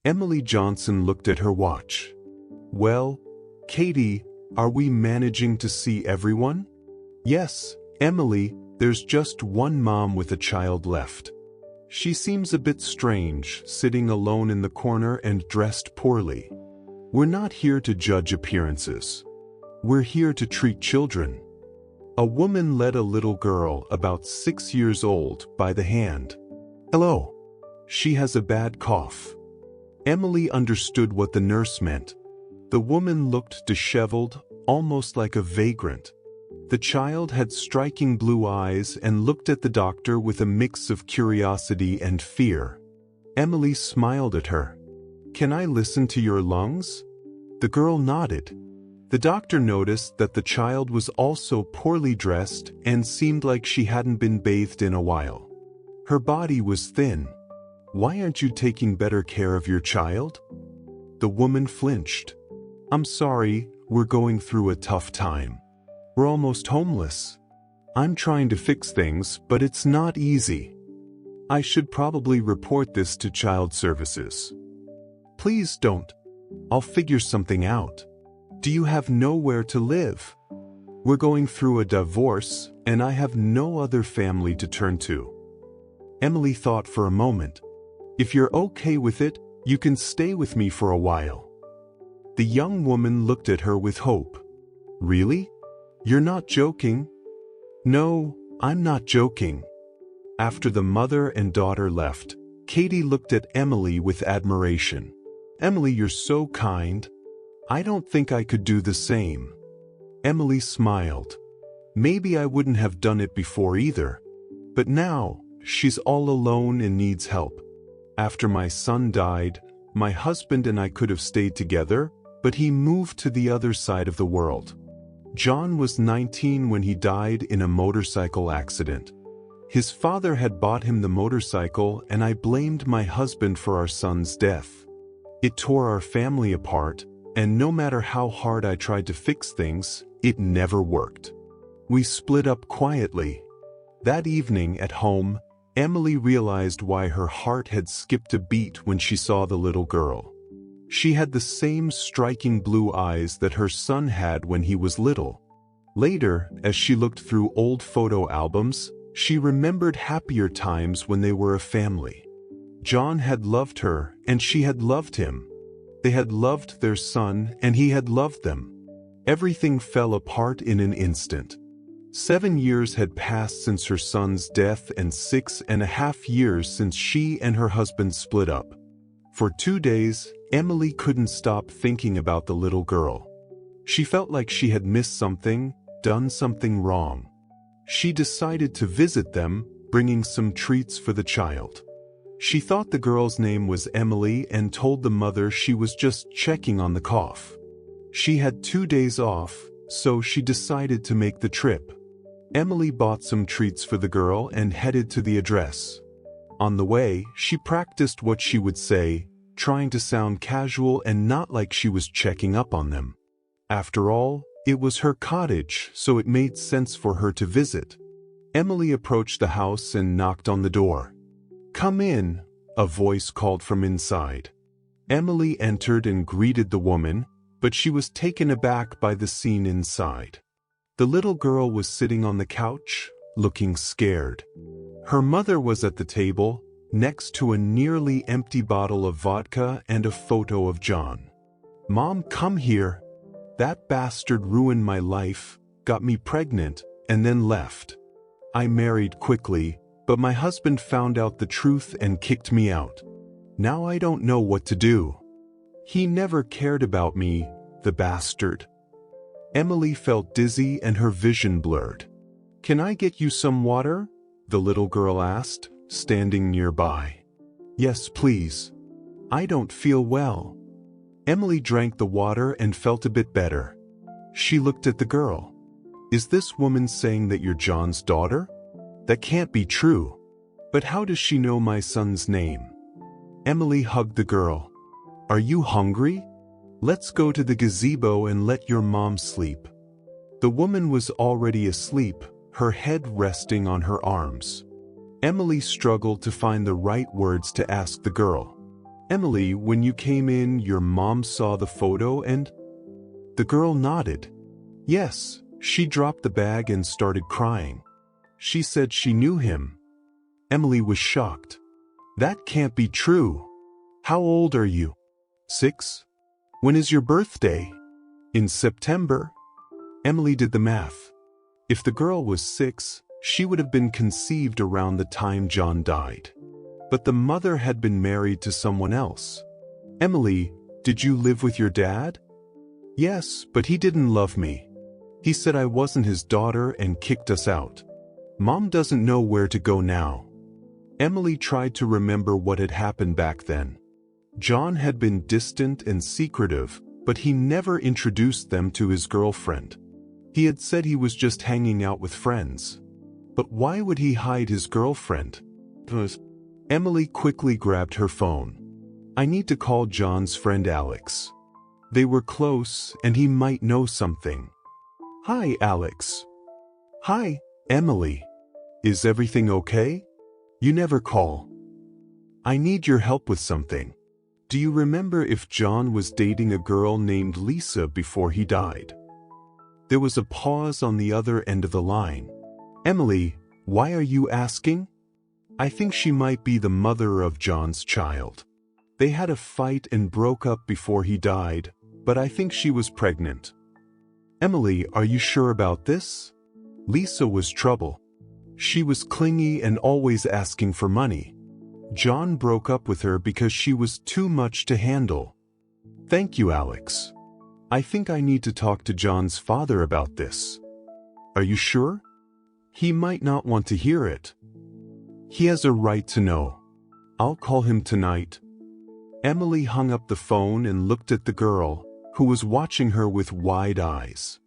Emily Johnson looked at her watch. Well, Katie, are we managing to see everyone? Yes, Emily, there's just one mom with a child left. She seems a bit strange, sitting alone in the corner and dressed poorly. We're not here to judge appearances. We're here to treat children. A woman led a little girl, about 6 years old, by the hand. Hello. She has a bad cough. Emily understood what the nurse meant. The woman looked disheveled, almost like a vagrant. The child had striking blue eyes and looked at the doctor with a mix of curiosity and fear. Emily smiled at her. Can I listen to your lungs? The girl nodded. The doctor noticed that the child was also poorly dressed and seemed like she hadn't been bathed in a while. Her body was thin. Why aren't you taking better care of your child? The woman flinched. I'm sorry, we're going through a tough time. We're almost homeless. I'm trying to fix things, but it's not easy. I should probably report this to child services. Please don't. I'll figure something out. Do you have nowhere to live? We're going through a divorce, and I have no other family to turn to. Emily thought for a moment. If you're okay with it, you can stay with me for a while. The young woman looked at her with hope. Really? You're not joking? No, I'm not joking. After the mother and daughter left, Katie looked at Emily with admiration. Emily, you're so kind. I don't think I could do the same. Emily smiled. Maybe I wouldn't have done it before either. But now, she's all alone and needs help. After my son died, my husband and I could have stayed together, but he moved to the other side of the world. John was 19 when he died in a motorcycle accident. His father had bought him the motorcycle, and I blamed my husband for our son's death. It tore our family apart, and no matter how hard I tried to fix things, it never worked. We split up quietly. That evening at home, Emily realized why her heart had skipped a beat when she saw the little girl. She had the same striking blue eyes that her son had when he was little. Later, as she looked through old photo albums, she remembered happier times when they were a family. John had loved her, and she had loved him. They had loved their son, and he had loved them. Everything fell apart in an instant. 7 years had passed since her son's death and 6.5 years since she and her husband split up. For 2 days, Emily couldn't stop thinking about the little girl. She felt like she had missed something, done something wrong. She decided to visit them, bringing some treats for the child. She thought the girl's name was Emily and told the mother she was just checking on the cough. She had 2 days off, so she decided to make the trip. Emily bought some treats for the girl and headed to the address. On the way, she practiced what she would say, trying to sound casual and not like she was checking up on them. After all, it was her cottage, so it made sense for her to visit. Emily approached the house and knocked on the door. "Come in," a voice called from inside. Emily entered and greeted the woman, but she was taken aback by the scene inside. The little girl was sitting on the couch, looking scared. Her mother was at the table, next to a nearly empty bottle of vodka and a photo of John. "Mom, come here. That bastard ruined my life, got me pregnant, and then left. I married quickly, but my husband found out the truth and kicked me out. Now I don't know what to do. He never cared about me, the bastard." Emily felt dizzy and her vision blurred. "Can I get you some water?" the little girl asked, standing nearby. "Yes, please. I don't feel well." Emily drank the water and felt a bit better. She looked at the girl. "Is this woman saying that you're John's daughter? That can't be true. But how does she know my son's name?" Emily hugged the girl. "Are you hungry? Let's go to the gazebo and let your mom sleep." The woman was already asleep, her head resting on her arms. Emily struggled to find the right words to ask the girl. Emily, when you came in, your mom saw the photo and... The girl nodded. Yes, she dropped the bag and started crying. She said she knew him. Emily was shocked. That can't be true. How old are you? 6? When is your birthday? In September? Emily did the math. If the girl was 6, she would have been conceived around the time John died. But the mother had been married to someone else. Emily, did you live with your dad? Yes, but he didn't love me. He said I wasn't his daughter and kicked us out. Mom doesn't know where to go now. Emily tried to remember what had happened back then. John had been distant and secretive, but he never introduced them to his girlfriend. He had said he was just hanging out with friends. But why would he hide his girlfriend? Emily quickly grabbed her phone. I need to call John's friend Alex. They were close and he might know something. Hi, Alex. Hi, Emily. Is everything okay? You never call. I need your help with something. Do you remember if John was dating a girl named Lisa before he died? There was a pause on the other end of the line. Emily, why are you asking? I think she might be the mother of John's child. They had a fight and broke up before he died, but I think she was pregnant. Emily, are you sure about this? Lisa was trouble. She was clingy and always asking for money. John broke up with her because she was too much to handle. Thank you, Alex. I think I need to talk to John's father about this. Are you sure? He might not want to hear it. He has a right to know. I'll call him tonight. Emily hung up the phone and looked at the girl, who was watching her with wide eyes.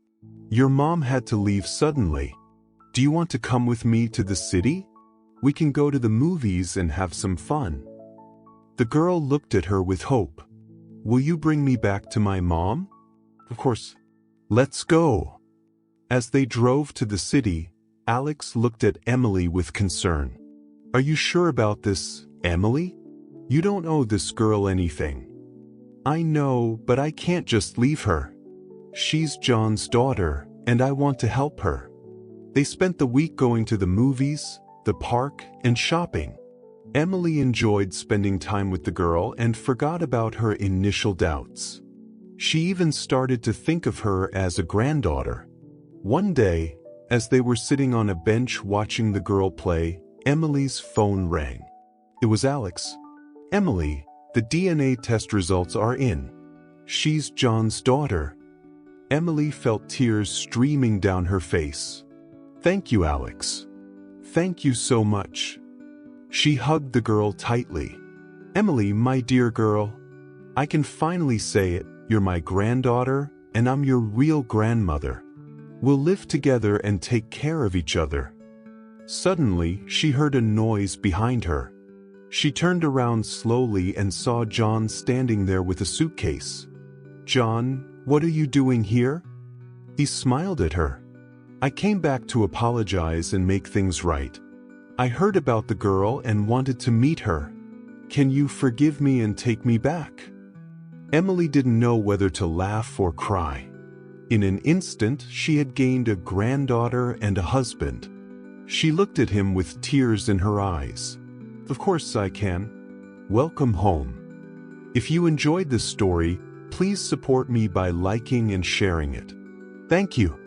Your mom had to leave suddenly. Do you want to come with me to the city? We can go to the movies and have some fun. The girl looked at her with hope. Will you bring me back to my mom? Of course. Let's go. As they drove to the city, Alex looked at Emily with concern. Are you sure about this, Emily? You don't owe this girl anything. I know, but I can't just leave her. She's John's daughter, and I want to help her. They spent the week going to the movies, the park, and shopping. Emily enjoyed spending time with the girl and forgot about her initial doubts. She even started to think of her as a granddaughter. One day, as they were sitting on a bench watching the girl play, Emily's phone rang. It was Alex. Emily, the DNA test results are in. She's John's daughter. Emily felt tears streaming down her face. Thank you, Alex. Thank you so much. She hugged the girl tightly. Emily, my dear girl, I can finally say it, you're my granddaughter, and I'm your real grandmother. We'll live together and take care of each other. Suddenly, she heard a noise behind her. She turned around slowly and saw John standing there with a suitcase. John, what are you doing here? He smiled at her. I came back to apologize and make things right. I heard about the girl and wanted to meet her. Can you forgive me and take me back? Emily didn't know whether to laugh or cry. In an instant, she had gained a granddaughter and a husband. She looked at him with tears in her eyes. Of course I can. Welcome home. If you enjoyed this story, please support me by liking and sharing it. Thank you.